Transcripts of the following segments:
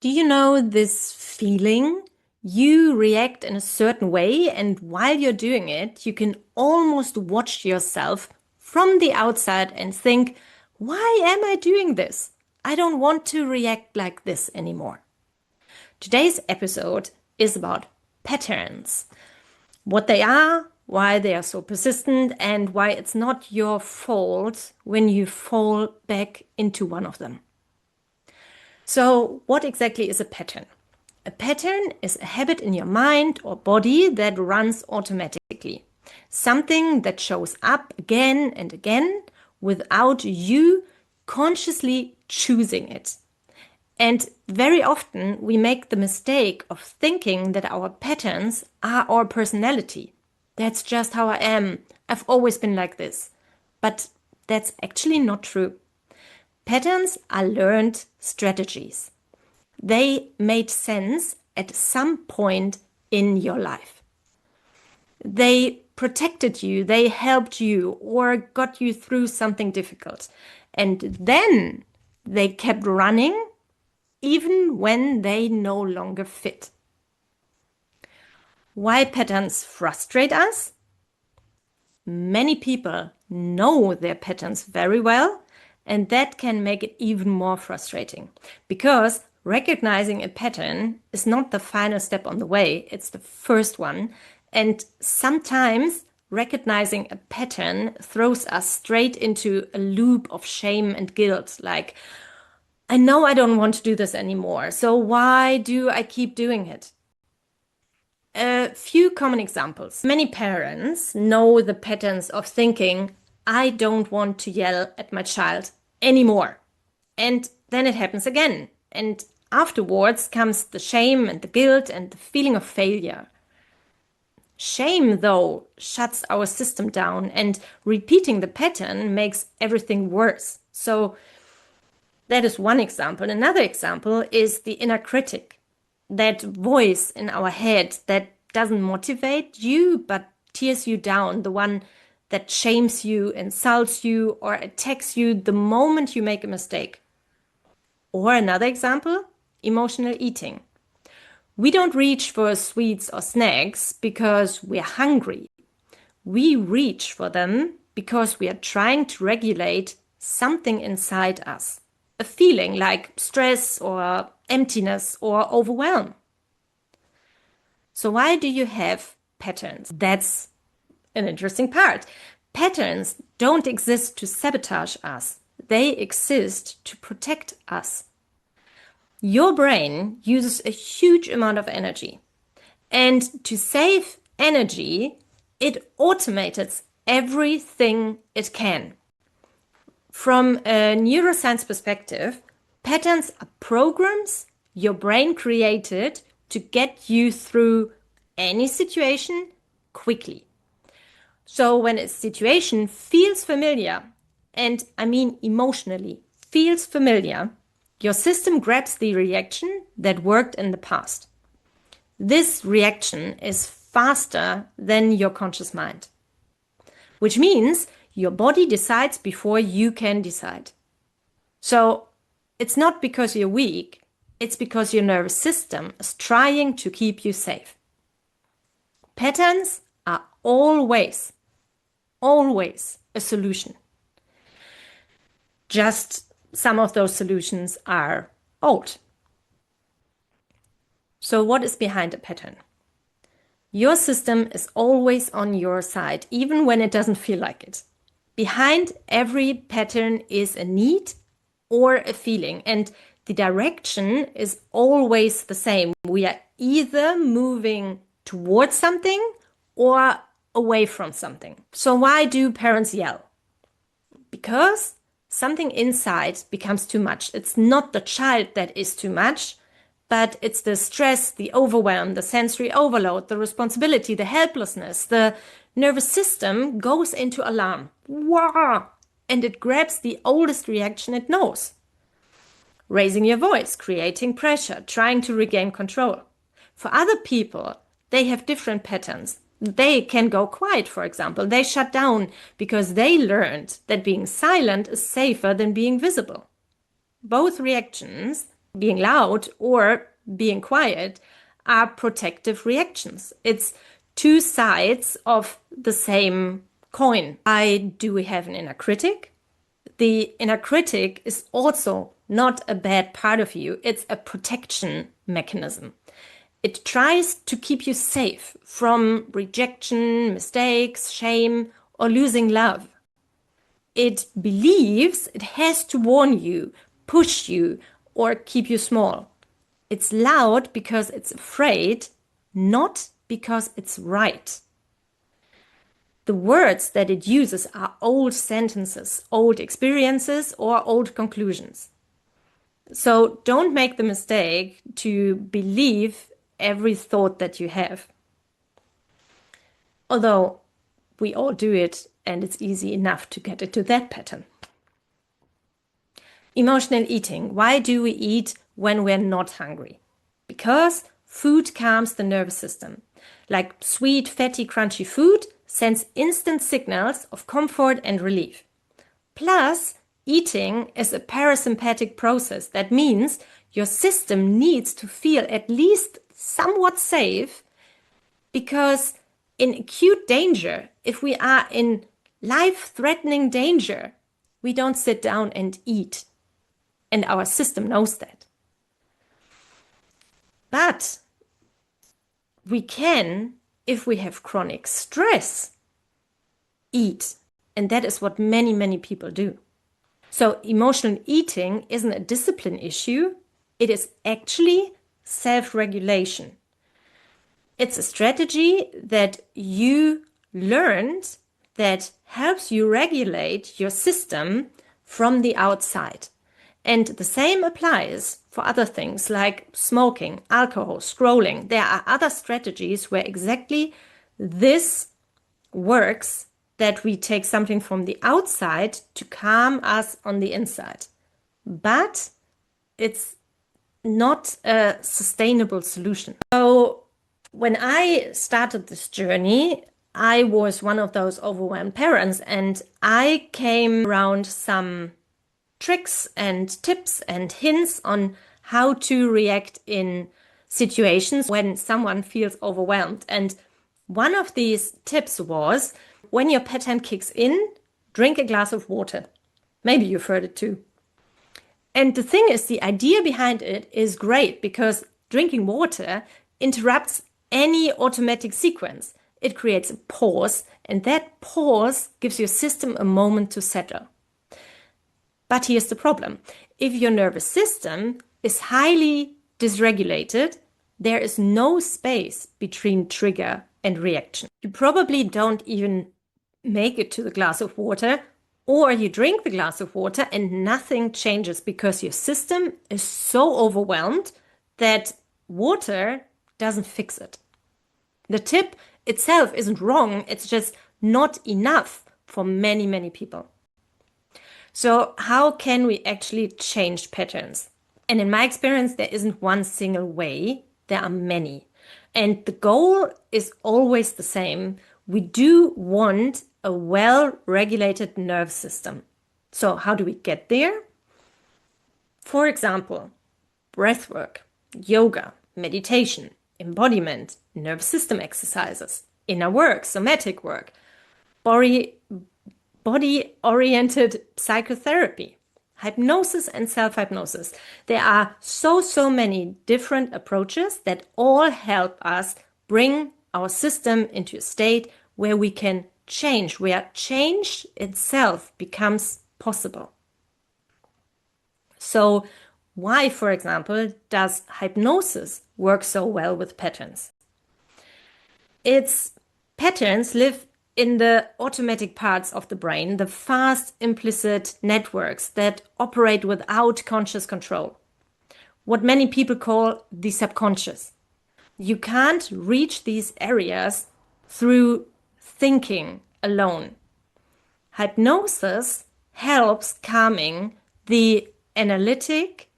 Do you know this feeling? You react in a certain way, and while you're doing it, you can almost watch yourself from the outside and think, why am I doing this? I don't want to react like this anymore. Today's episode is about patterns, what they are, why they are so persistent, and why it's not your fault when you fall back into one of them. So, what exactly is a pattern? A pattern is a habit in your mind or body that runs automatically. Something that shows up again and again without you consciously choosing it. And very often we make the mistake of thinking that our patterns are our personality. That's just how I am. I've always been like this. But that's actually not true. Patterns are learned strategies. They made sense at some point in your life. They protected you, they helped you, or got you through something difficult. And then they kept running even when they no longer fit. Why patterns frustrate us? Many people know their patterns very well, and that can make it even more frustrating because recognizing a pattern is not the final step on the way, it's the first one. And sometimes recognizing a pattern throws us straight into a loop of shame and guilt. Like, I know I don't want to do this anymore, so why do I keep doing it? A few common examples. Many parents know the patterns of thinking, I don't want to yell at my child anymore. And then it happens again. And afterwards comes the shame and the guilt and the feeling of failure. Shame, though, shuts our system down, and repeating the pattern makes everything worse. So that is one example. Another example is the inner critic, that voice in our head that doesn't motivate you but tears you down, the one that shames you, insults you, or attacks you the moment you make a mistake. Or another example, emotional eating. We don't reach for sweets or snacks because we're hungry. We reach for them because we are trying to regulate something inside us, a feeling like stress or emptiness or overwhelm. So why do you have patterns? That's an interesting part. Patterns don't exist to sabotage us. They exist to protect us. Your brain uses a huge amount of energy. And to save energy, it automates everything it can. From a neuroscience perspective, patterns are programs your brain created to get you through any situation quickly. So when a situation feels familiar, and I mean emotionally feels familiar, your system grabs the reaction that worked in the past. This reaction is faster than your conscious mind, which means your body decides before you can decide. So it's not because you're weak, it's because your nervous system is trying to keep you safe. Patterns are always a solution. Just some of those solutions are old. So what is behind a pattern? Your system is always on your side, even when it doesn't feel like it. Behind every pattern is a need or a feeling, and the direction is always the same. We are either moving towards something or away from something. So why do parents yell? Because something inside becomes too much. It's not the child that is too much, but it's the stress, the overwhelm, the sensory overload, the responsibility, the helplessness. The nervous system goes into alarm. Wah! And it grabs the oldest reaction it knows. Raising your voice, creating pressure, trying to regain control. For other people, they have different patterns. They can go quiet, for example. They shut down because they learned that being silent is safer than being visible. Both reactions being loud or being quiet are protective reactions. It's two sides of the same coin. Why do we have an inner critic? The inner critic is also not a bad part of you. It's a protection mechanism. It tries to keep you safe from rejection, mistakes, shame, or losing love. It believes it has to warn you, push you, or keep you small. It's loud because it's afraid, not because it's right. The words that it uses are old sentences, old experiences, or old conclusions. So don't make the mistake to believe every thought that you have. Although we all do it and it's easy enough to get into that pattern. Emotional eating. Why do we eat when we're not hungry? Because food calms the nervous system. Like sweet, fatty, crunchy food sends instant signals of comfort and relief. Plus, eating is a parasympathetic process. That means your system needs to feel at least somewhat safe, because in acute danger, if we are in life-threatening danger, we don't sit down and eat. And our system knows that. But we can, if we have chronic stress, eat. And that is what many, many people do. So emotional eating isn't a discipline issue. It is actually self-regulation. It's a strategy that you learned that helps you regulate your system from the outside. And the same applies for other things like smoking, alcohol, scrolling. There are other strategies where exactly this works, that we take something from the outside to calm us on the inside. But it's not a sustainable solution. So when I started this journey, I was one of those overwhelmed parents, and I came around some tricks and tips and hints on how to react in situations when someone feels overwhelmed. And one of these tips was, when your pattern kicks in, drink a glass of water. Maybe you've heard it too. And the thing is, the idea behind it is great, because drinking water interrupts any automatic sequence. It creates a pause, and that pause gives your system a moment to settle. But here's the problem. If your nervous system is highly dysregulated, there is no space between trigger and reaction. You probably don't even make it to the glass of water, or you drink the glass of water and nothing changes because your system is so overwhelmed that water doesn't fix it. The tip itself isn't wrong, it's just not enough for many, many people. So how can we actually change patterns? And in my experience, there isn't one single way, there are many. And the goal is always the same. We do want a well-regulated nervous system. So how do we get there? For example, breath work, yoga, meditation, embodiment, nervous system exercises, inner work, somatic work, body-oriented psychotherapy, hypnosis and self-hypnosis. There are so many different approaches that all help us bring our system into a state where we can change, where change itself becomes possible. So why, for example, does hypnosis work so well with patterns? Its patterns live in the automatic parts of the brain, the fast implicit networks that operate without conscious control. What many people call the subconscious. You can't reach these areas through thinking alone. Hypnosis helps calming the analytic,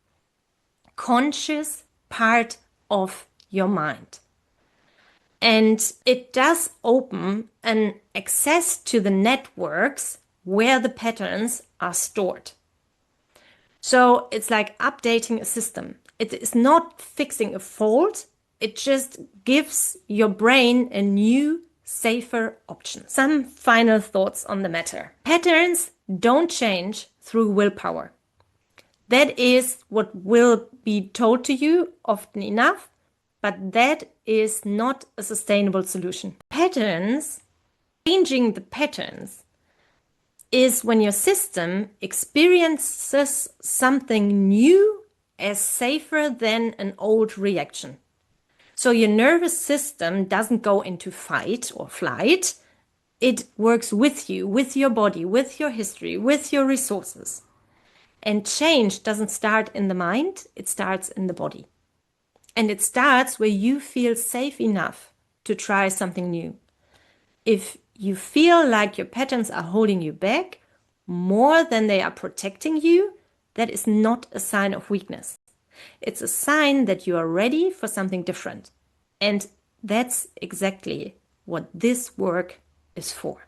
conscious part of your mind. And it does open an access to the networks where the patterns are stored. So it's like updating a system. It is not fixing a fault. It just gives your brain a new, safer option. Some final thoughts on the matter. Patterns don't change through willpower. That is what will be told to you often enough, but that is not a sustainable solution. Changing the patterns is when your system experiences something new as safer than an old reaction. So your nervous system doesn't go into fight or flight. It works with you, with your body, with your history, with your resources. And change doesn't start in the mind, it starts in the body. And it starts where you feel safe enough to try something new. If you feel like your patterns are holding you back more than they are protecting you, that is not a sign of weakness. It's a sign that you are ready for something different. And that's exactly what this work is for.